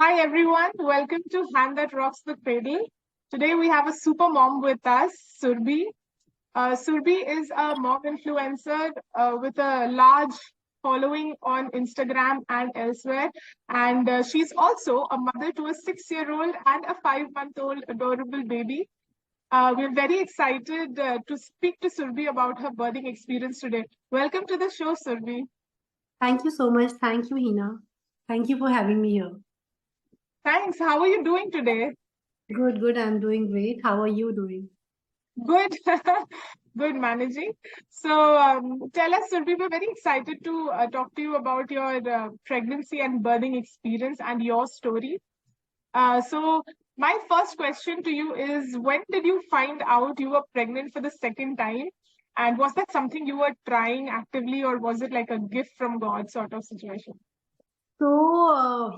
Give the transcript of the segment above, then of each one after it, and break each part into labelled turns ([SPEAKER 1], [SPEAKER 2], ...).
[SPEAKER 1] Hi everyone, welcome to Hand That Rocks the Cradle. Today we have a super mom with us, Surbhi. Surbhi is a mom influencer with a large following on Instagram and elsewhere. And she's also a mother to a 6-year-old and a 5-month-old adorable baby. We're very excited to speak to Surbhi about her birthing experience today. Welcome to the show, Surbhi.
[SPEAKER 2] Thank you so much. Thank you, Hina. Thank you for having me here.
[SPEAKER 1] Thanks. How are you doing today?
[SPEAKER 2] Good, good. I'm doing great. How are you doing?
[SPEAKER 1] Good, good managing. So, tell us, Surbhi, we're very excited to talk to you about your pregnancy and birthing experience and your story. My first question to you is, when did you find out you were pregnant for the second time? And was that something you were trying actively, or was it like a gift from God sort of situation?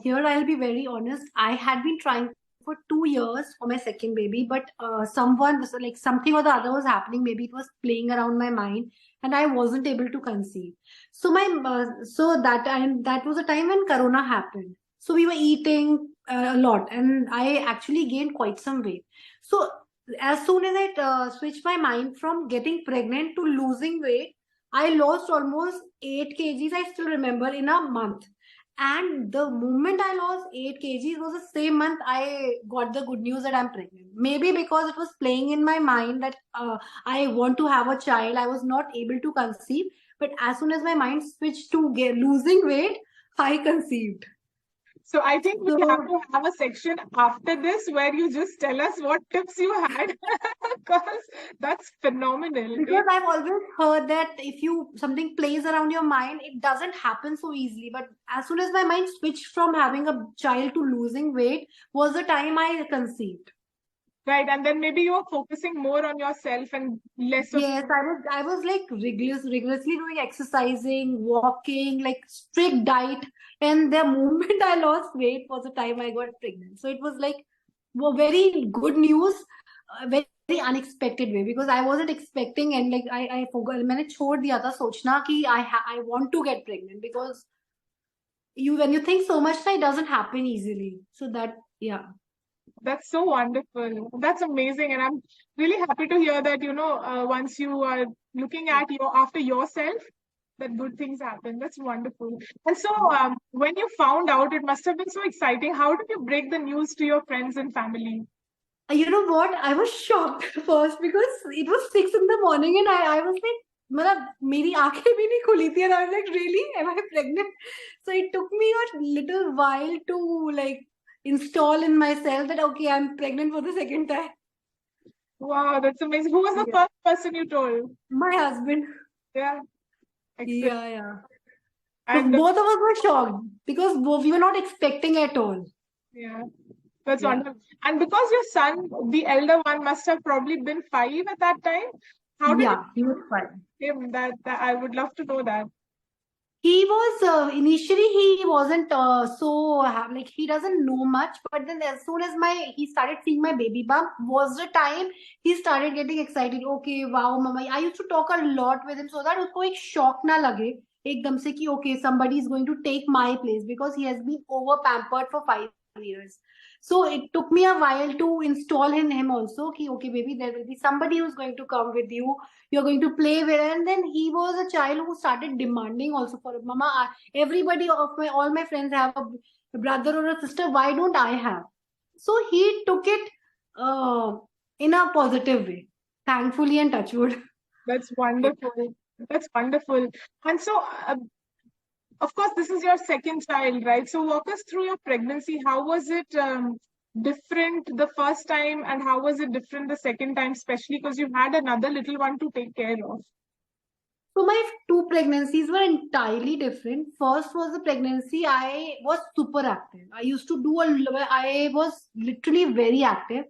[SPEAKER 2] Here I'll be very honest. I had been trying for 2 years for my second baby, but like something or the other was happening. Maybe it was playing around my mind, and I wasn't able to conceive. So that time, that was a time when Corona happened. So we were eating a lot, and I actually gained quite some weight. So as soon as I switched my mind from getting pregnant to losing weight, I lost almost 8 kgs. I still remember, in a month. And the moment I lost 8 kgs was the same month I got the good news that I'm pregnant. Maybe because it was playing in my mind that I want to have a child, I was not able to conceive. But as soon as my mind switched to losing weight, I conceived.
[SPEAKER 1] So I think we have
[SPEAKER 2] So
[SPEAKER 1] to have a section after this where you just tell us what tips you had because that's phenomenal.
[SPEAKER 2] because I've always heard that if you something plays around your mind, it doesn't happen so easily. But as soon as my mind switched from having a child to losing weight, was the time I conceived.
[SPEAKER 1] Right. And then maybe you're focusing more on yourself and less of.
[SPEAKER 2] Yes, I was like rigorously doing exercising, walking, like strict diet. And the moment I lost weight was the time I got pregnant. So it was like very good news, very unexpected way, because I wasn't expecting, and like I forgot. मैंने छोड़ दिया था सोचना कि I want to get pregnant, because when you think so much, it doesn't happen easily. So that, yeah.
[SPEAKER 1] That's so wonderful. That's amazing. And I'm really happy to hear that, once you are looking at after yourself, that good things happen. That's wonderful. And so, when you found out, it must have been so exciting. How did you break the news to your friends and family?
[SPEAKER 2] You know what? I was shocked first because it was 6 in the morning, and I was like, मतलब मेरी आंखें भी नहीं खुली थी, and I was like, really? Am I pregnant? So it took me a little while to like install in myself that okay, I'm pregnant for the second time.
[SPEAKER 1] Wow, that's amazing. Who was the
[SPEAKER 2] Yeah.
[SPEAKER 1] first person you told?
[SPEAKER 2] My husband.
[SPEAKER 1] Yeah, excellent.
[SPEAKER 2] Yeah, yeah. So
[SPEAKER 1] And
[SPEAKER 2] both of us were shocked because we were not expecting at all.
[SPEAKER 1] yeah, that's
[SPEAKER 2] Yeah.
[SPEAKER 1] wonderful. And because your son, the elder one, must have probably been 5 at that time, how did
[SPEAKER 2] Yeah, he was fine.
[SPEAKER 1] you him that I would love to know that.
[SPEAKER 2] He was initially he wasn't like he doesn't know much, but then as soon as he started seeing my baby bump was the time he started getting excited. Okay, wow, mama. I used to talk a lot with him so that usko ek shock na lage ekdam se ki okay, somebody is going to take my place, because he has been over pampered for 5 years. So it took me a while to install in him also ki okay, baby, there will be somebody who's going to come with you, you're going to play with. And then he was a child who started demanding also for mama, everybody of my all my friends have a brother or a sister, why don't I have? So he took it uh, in a positive way, thankfully, and touchwood.
[SPEAKER 1] That's wonderful. That's wonderful. And so, of course, this is your second child, right? So, walk us through your pregnancy. How was it different the first time, and how was it different the second time, especially because you had another little one to take care of?
[SPEAKER 2] So my two pregnancies were entirely different. First was the pregnancy I was super active. I used to do I was literally very active.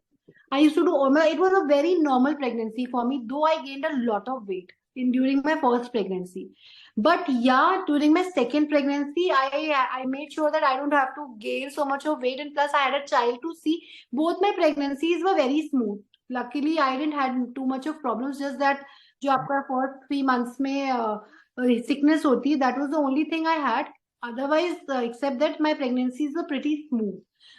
[SPEAKER 2] I used to do it was a very normal pregnancy for me, though I gained a lot of weight in during my first pregnancy. But yeah, during my second pregnancy, I made sure that I don't have to gain so much of weight, and plus I had a child to see. Both my pregnancies were very smooth. Luckily, I didn't had too much of problems. Just that जो आपका first 3 months में sickness होती है, that was the only thing I had. otherwise, except that my pregnancies were pretty smooth.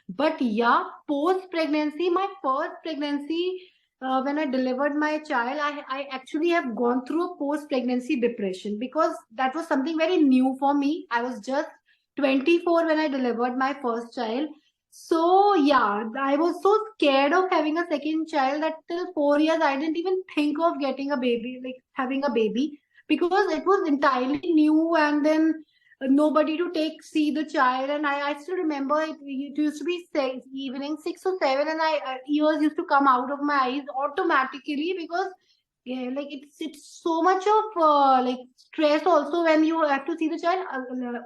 [SPEAKER 2] But yeah, post pregnancy, my first pregnancy, when I delivered my child, I actually have gone through a post pregnancy depression because that was something very new for me. I was just 24 when I delivered my first child. So yeah, I was so scared of having a second child that till 4 years I didn't even think of getting a baby, like having a baby, because it was entirely new, and then nobody to take see the child. And I still remember it used to be evening 6 or 7, and ears used to come out of my eyes automatically because yeah, like it's so much of like stress also when you have to see the child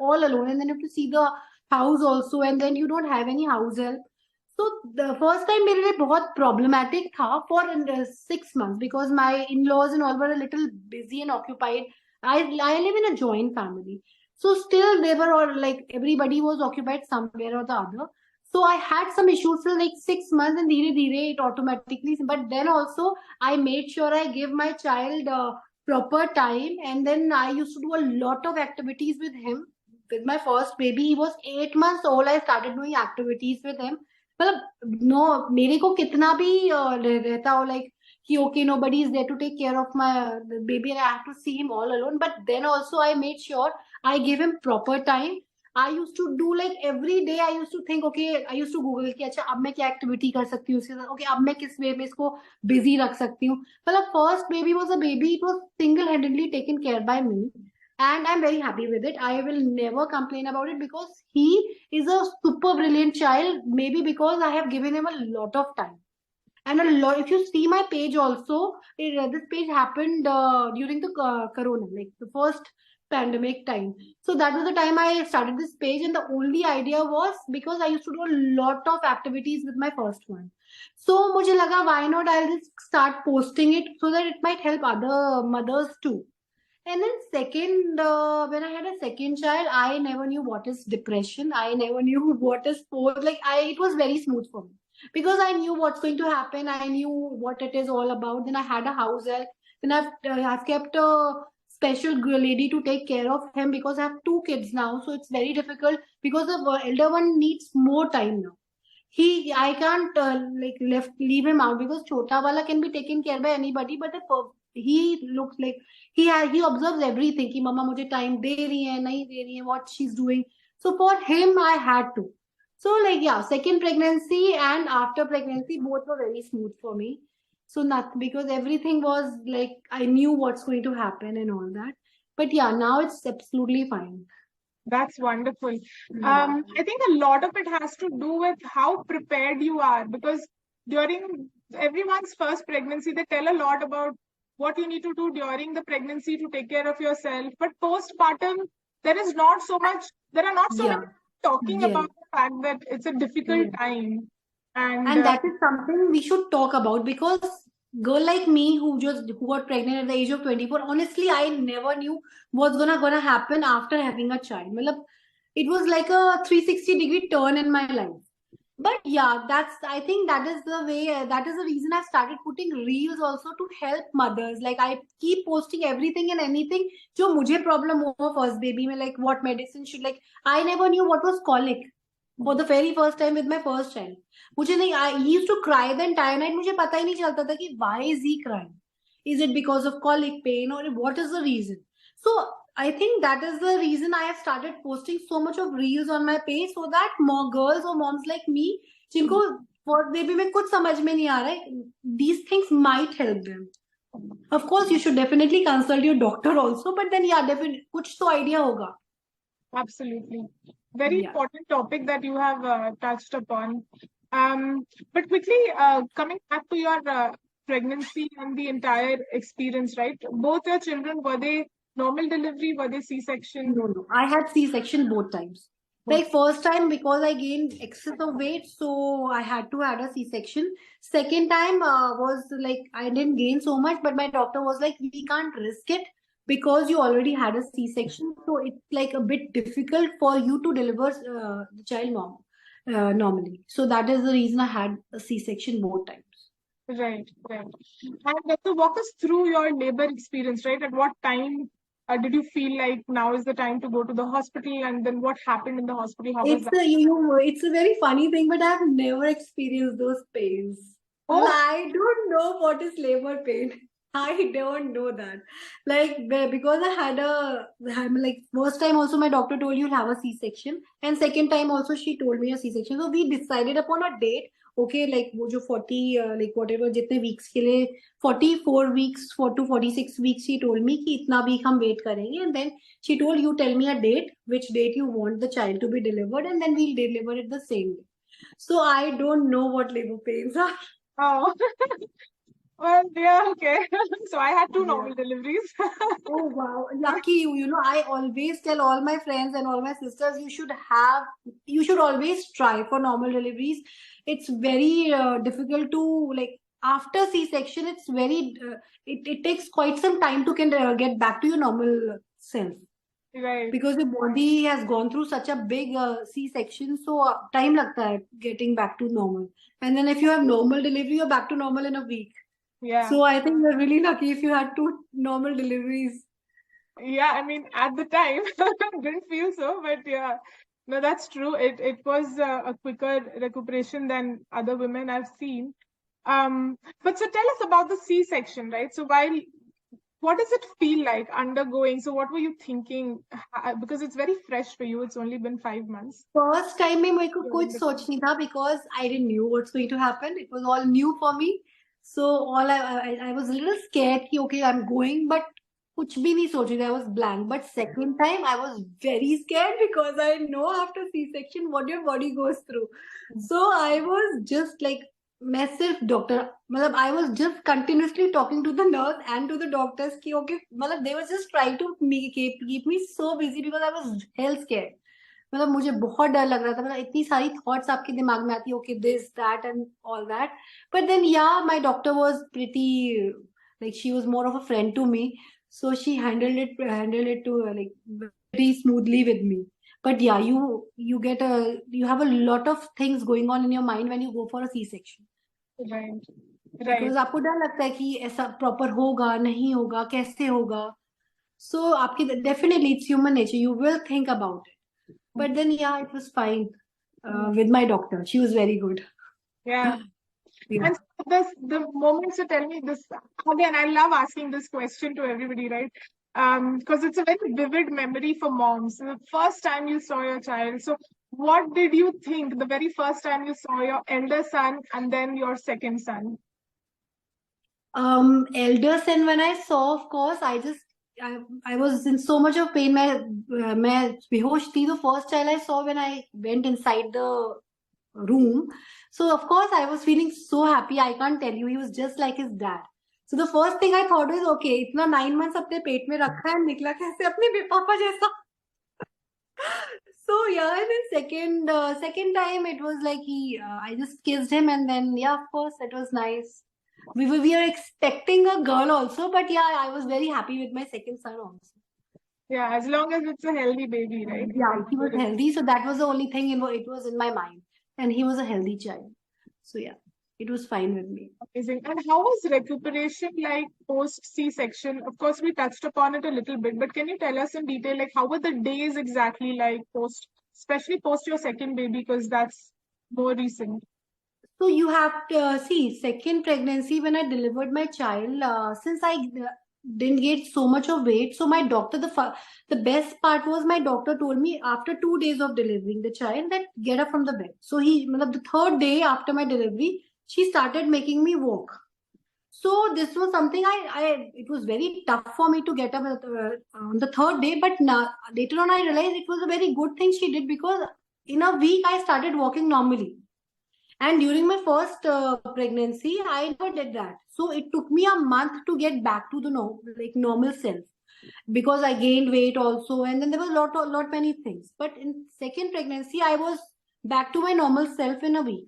[SPEAKER 2] all alone, and then you have to see the house also, and then you don't have any house help. So the first time मेरे लिए बहुत problematic था for 6 months because my in-laws and all were a little busy and occupied. I live in a joint family, so still they were all like everybody was occupied somewhere or the other. So I had some issues for like 6 months, and धीरे धीरे it automatically. But then also I made sure I give my child proper time, and then I used to do a lot of activities with him. With my first baby, he was 8 months old. I started doing activities with him. मतलब no मेरे को कितना भी रहता हो like कि okay, nobody is there to take care of my baby and I have to see him all alone. But then also I made sure I give him proper time. I used to do like every day. I used to think, okay, I used to Google कि अच्छा अब मैं क्या activity कर सकती हूँ उसके साथ. Okay, अब मैं किस way में इसको busy रख सकती हूँ. मतलब first baby was a baby. It was single-handedly taken care by me, and I'm very happy with it. I will never complain about it because he is a super brilliant child. Maybe because I have given him a lot of time and a lot. If you see my page also, this page happened during the corona, like the first pandemic time. So that was the time I started this page, and the only idea was because I used to do a lot of activities with my first one. So मुझे लगा why not I'll just start posting it so that it might help other mothers too. And then second, when I had a second child, I never knew what is depression. I never knew what is post. It was very smooth for me because I knew what's going to happen. I knew what it is all about. Then I had a house help. Then I've kept a special lady to take care of him because I have two kids now. So it's very difficult because the elder one needs more time now. I can't leave him out because chota wala can be taken care by anybody, but he looks like he observes everything कि mama मुझे time दे रही है नहीं दे रही है, what she's doing. So for him I had to. So like yeah, second pregnancy and after pregnancy both were very smooth for me. So not because everything was like I knew what's going to happen and all that. But yeah, now it's absolutely fine.
[SPEAKER 1] That's wonderful.
[SPEAKER 2] Yeah.
[SPEAKER 1] I think a lot of it has to do with how prepared you are, because during everyone's first pregnancy, they tell a lot about what you need to do during the pregnancy to take care of yourself. But postpartum, there are not so many
[SPEAKER 2] Yeah.
[SPEAKER 1] talking
[SPEAKER 2] Yes.
[SPEAKER 1] about the fact that it's a difficult
[SPEAKER 2] Yes.
[SPEAKER 1] time. And
[SPEAKER 2] And that is something we should talk about because girl like me who got pregnant at the age of 24, honestly, I never knew what's gonna happen after having a child. Matlab, it was like a 360-degree turn in my life. But yeah, I think that is the way, that is the reason I started putting reels also to help mothers. Like I keep posting everything and anything जो मुझे problem हुआ first baby में, like what medicine should, like I never knew what was colic for the very first time with my first child. मुझे नहीं, he used to cry the entire night. मुझे पता ही नहीं चलता था कि why is he crying? Is it because of colic pain or what is the reason? So I think that is the reason I have started posting so much of reels on my page so that more girls or moms like me जिनको first baby में कुछ समझ में नहीं आ रहा है, these things might help them. Of course, you should definitely consult your doctor also, but then yeah, definitely कुछ तो idea होगा.
[SPEAKER 1] absolutely. Very
[SPEAKER 2] Yeah.
[SPEAKER 1] important topic that you have touched upon. But quickly, coming back to your pregnancy and the entire experience, right? Both your children, were they normal delivery? Were they C-section?
[SPEAKER 2] No. I had C-section both times. Like first time because I gained excess of weight, so I had to have a C-section. Second time was like I didn't gain so much, but my doctor was like, we can't risk it because you already had a C-section, so it's like a bit difficult for you to deliver the child normally. So that is the reason I had a C-section both times.
[SPEAKER 1] Right. And so walk us through your labor experience, right? At what time Did you feel like now is the time to go to the hospital? And then what happened in the hospital? How was that?
[SPEAKER 2] It's a very funny thing, but I've never experienced those pains. Well,
[SPEAKER 1] Oh,
[SPEAKER 2] I don't know what is labor pain. I don't know that. Because I'm like first time also my doctor told you'll have a C-section, and second time also she told me a C-section. So we decided upon a date. Okay, like वो जो 40 like whatever जितने weeks के लिए 44 weeks 4 to 46 weeks she told me कि इतना week हम wait करेंगे, and then she told you tell me a date, which date you want the child to be delivered, and then we'll deliver it the same day. So I don't know what labor pains are.
[SPEAKER 1] oh. Well, yeah, okay. So I had two
[SPEAKER 2] Yeah.
[SPEAKER 1] normal deliveries.
[SPEAKER 2] Oh wow, lucky you. You know, I always tell all my friends and all my sisters, you should always try for normal deliveries. It's very difficult to like after C-section. It's very it takes quite some time to get back to your normal self.
[SPEAKER 1] Right.
[SPEAKER 2] Because your body has gone through such a big C-section, so time लगता है getting back to normal. And then if you have normal delivery, you're back to normal in a week.
[SPEAKER 1] Yeah.
[SPEAKER 2] So I think you're really lucky if you had two normal deliveries.
[SPEAKER 1] Yeah, I mean, at the time, didn't feel so, but yeah, no, that's true. It was a quicker recuperation than other women I've seen. But so tell us about the C-section, right? So what does it feel like undergoing? So what were you thinking? Because it's very fresh for you. It's only been 5 months.
[SPEAKER 2] First time में मेरे को
[SPEAKER 1] You're
[SPEAKER 2] कुछ
[SPEAKER 1] in the
[SPEAKER 2] सोच नहीं था because I didn't knew what's going to happen. It was all new for me. So I was a little scared कि okay I'm going, but कुछ भी नहीं सोच रही थी. I was blank. But second time I was very scared because I know after C-section what your body goes through. So I was just like मैं सिर्फ doctor मतलब I was just continuously talking to the nurse and to the doctors कि okay मतलब they were just trying to keep me so busy because I was hell scared. मतलब मुझे बहुत डर लग रहा था. मतलब इतनी सारी थॉट्स आपके दिमाग में आती है okay this that and all that. But then yeah my doctor was pretty like she was more of a friend to me, so she handled it to like very smoothly with me. But yeah, you have a lot of things going on in your mind when you go for a C-section.
[SPEAKER 1] Right. Right.
[SPEAKER 2] Because आपको डर लगता है कि ऐसा proper होगा नहीं होगा कैसे होगा. So आपकी definitely it's human nature, you will think about it. But then, yeah, it was fine with my doctor. She was very good.
[SPEAKER 1] Yeah.
[SPEAKER 2] Yeah.
[SPEAKER 1] And so the moments you tell me this again, I love asking this question to everybody, right? Because it's a very vivid memory for moms. The first time you saw your child. So what did you think the very first time you saw your elder son and then your second son?
[SPEAKER 2] Elder son, when I saw, of course, I was in so much of pain. मैं बेहोश थी. The first child I saw when I went inside the room. So of course I was feeling so happy. I can't tell you. He was just like his dad. So the first thing I thought was, okay, इतना 9 months अपने पेट में रखा है, निकला कैसे अपने पापा जैसा. So yeah, and then second time it was like I just kissed him, and then yeah, of course it was nice. We are expecting a girl also, but yeah, I was very happy with my second son also.
[SPEAKER 1] Yeah, as long as it's a healthy baby, right?
[SPEAKER 2] Yeah, he was healthy, so that was the only thing it was in my mind, and he was a healthy child. So yeah, it was fine with me.
[SPEAKER 1] Amazing. And how was recuperation like post C-section? Of course, we touched upon it a little bit, but can you tell us in detail, like how were the days exactly like post, especially post your second baby, because that's more recent.
[SPEAKER 2] So you have to see second pregnancy when I delivered my child. Since I didn't get so much of weight, so my doctor the best part was my doctor told me after 2 days of delivering the child that get up from the bed. So मतलब the third day after my delivery, she started making me walk. So this was something it was very tough for me to get up on the third day, but now, later on I realized it was a very good thing she did because in a week I started walking normally. And during my first pregnancy, I never did that. So it took me a month to get back to the normal self because I gained weight also, and then there was lot many things. But in second pregnancy, I was back to my normal self in a week.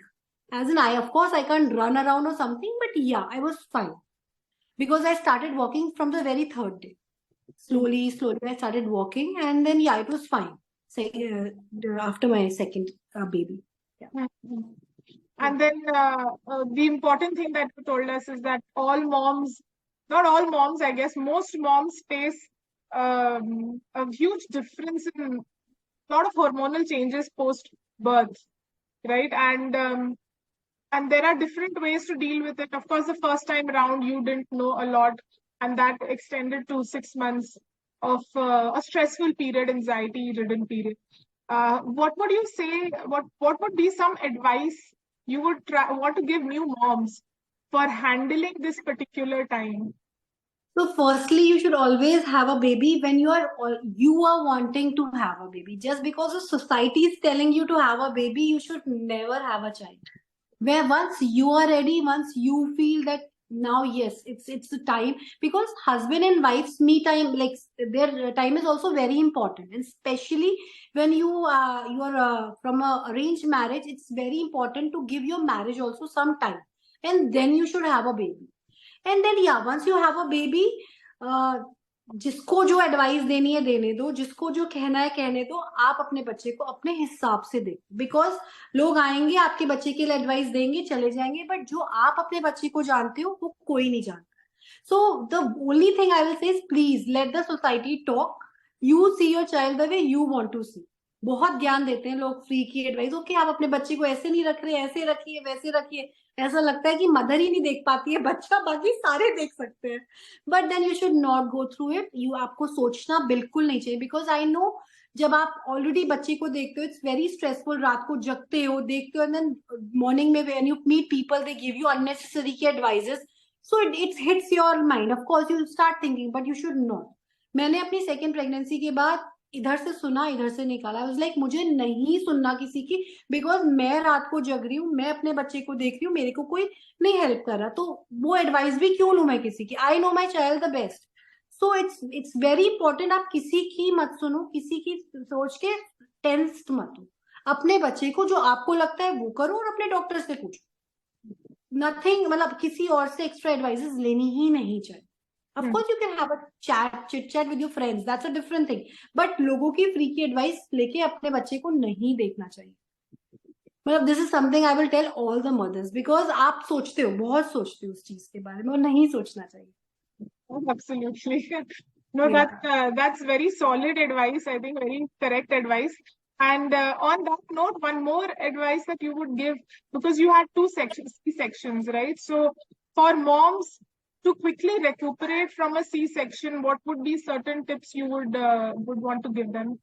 [SPEAKER 2] As in, of course I can't run around or something, but yeah, I was fine because I started walking from the very third day. Slowly, I started walking, and then yeah, it was fine. After my second baby. Yeah.
[SPEAKER 1] And then the important thing that you told us is that all moms, not all moms, I guess, most moms face a huge difference in a lot of hormonal changes post birth, right? And there are different ways to deal with it. Of course, the first time around, you didn't know a lot, and that extended to 6 months of a stressful period, anxiety-ridden period. What would you say? What would be some advice you would want to give new moms for handling this particular time?
[SPEAKER 2] So firstly, you should always have a baby when you are wanting to have a baby. Just because the society is telling you to have a baby, you should never have a child. Where once you are ready, once you feel that now yes, it's the time, because husband and wife's me time, like their time is also very important, and especially when you are from a arranged marriage, it's very important to give your marriage also some time, and then you should have a baby. And then yeah once you have a baby, जिसको जो advice देनी है देने दो, जिसको जो कहना है कहने दो, आप अपने बच्चे को अपने हिसाब से देखो, बिकॉज लोग आएंगे आपके बच्चे के लिए एडवाइस देंगे चले जाएंगे, बट जो आप अपने बच्चे को जानते हो वो कोई नहीं जानता. So the only thing I will say is please let the society talk, you see your child the way you want to see. बहुत ज्ञान देते हैं लोग, फ्री की एडवाइस, ओके आप अपने बच्चे को ऐसे नहीं रख रहे, ऐसे रखिए वैसे रखिए. ऐसा लगता है कि मदर ही नहीं देख पाती है बच्चा, बाकी सारे देख सकते हैं. But then you should not go through it. You आपको सोचना बिल्कुल नहीं चाहिए, बिकॉज आई नो जब आप ऑलरेडी बच्चे को देखते हो इट्स वेरी स्ट्रेसफुल. रात को जगते हो, देखते हो, एंड देन मॉर्निंग में when you meet people they give you unnecessary की advices, so it hits your mind. Of course you start thinking, but you should not. मैंने अपनी सेकेंड प्रेगनेंसी के बाद इधर से सुना इधर से निकाला. आई वाज लाइक मुझे नहीं सुनना किसी की, बिकॉज मैं रात को जग रही हूँ, मैं अपने बच्चे को देख रही हूँ, मेरे को कोई नहीं हेल्प कर रहा, तो वो एडवाइस भी क्यों लूं मैं किसी की. I know my child the best. So it's very important, आप किसी की मत सुनो, किसी की सोच के टेंस मत हो. अपने बच्चे को जो आपको लगता है वो करो, और अपने डॉक्टर से पूछो. नथिंग, मतलब किसी और से एक्स्ट्रा एडवाइसेस लेनी ही नहीं चाहिए. Of course, you can have a chit chat with your friends. That's a different thing. But लोगों की फ्री की एडवाइस लेके अपने बच्चे को नहीं देखना चाहिए. मतलब this is something I will tell all the mothers, because आप सोचते हो, बहुत सोचते हो उस चीज के बारे में, और नहीं सोचना चाहिए.
[SPEAKER 1] Absolutely. No,
[SPEAKER 2] Yeah.
[SPEAKER 1] that's very solid advice. I think very correct advice. And on that note, one more advice that you would give, because you had two C-sections, right? So for moms to quickly recuperate from a C-section, what would be certain tips you would want to give them?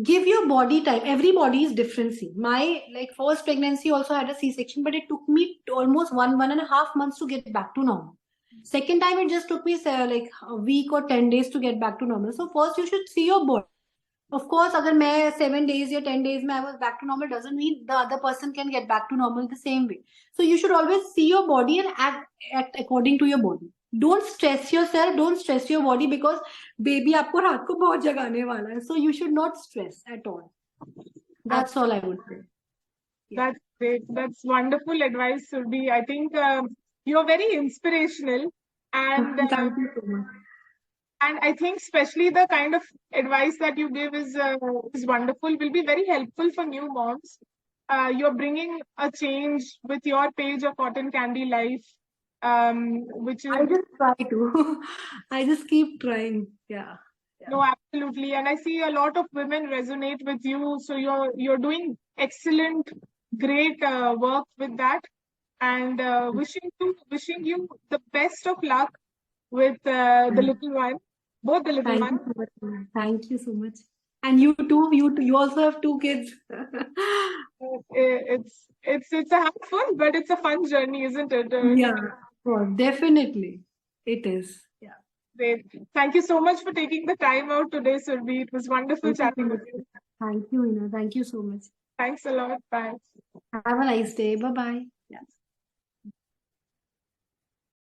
[SPEAKER 2] Give your body time. Every body is different. See, my like first pregnancy also had a C-section, but it took me almost 1.5 months to get back to normal. Second time it just took me like a week or 10 days to get back to normal. So first you should see your body. Of course, अगर मैं 7 days या 10 days में I was back to normal doesn't mean the other person can get back to normal the same way. So you should always see your body and act according to your body. Don't stress yourself, don't stress your body, because baby आपको रात को बहुत जगाने वाला है. So you should not stress at all. That's all I would say.
[SPEAKER 1] That's great. That's wonderful advice, Surbhi. I think you're very inspirational, and
[SPEAKER 2] Thank you so much.
[SPEAKER 1] and I think especially the kind of advice that you give is wonderful. Will be very helpful for new moms. You're bringing a change with your page of Cotton Candy Life, which is
[SPEAKER 2] I just try to. I just keep trying. Yeah.
[SPEAKER 1] no, absolutely. And I see a lot of women resonate with you. So you're doing excellent, great work with that. And wishing you the best of luck with the little one, both the little
[SPEAKER 2] Thank
[SPEAKER 1] ones.
[SPEAKER 2] you so much. Thank you so much. And you too. You also have 2 kids.
[SPEAKER 1] It's a handful, but it's a fun journey, isn't it?
[SPEAKER 2] Yeah, well, definitely. It is. Yeah.
[SPEAKER 1] Great. Thank you so much for taking the time out today, Surbhi. It was wonderful
[SPEAKER 2] Thank you so
[SPEAKER 1] chatting
[SPEAKER 2] much.
[SPEAKER 1] with you.
[SPEAKER 2] Thank you, Ina. Thank you so much.
[SPEAKER 1] Thanks a lot. Bye.
[SPEAKER 2] Have a nice day. Bye bye. Yeah.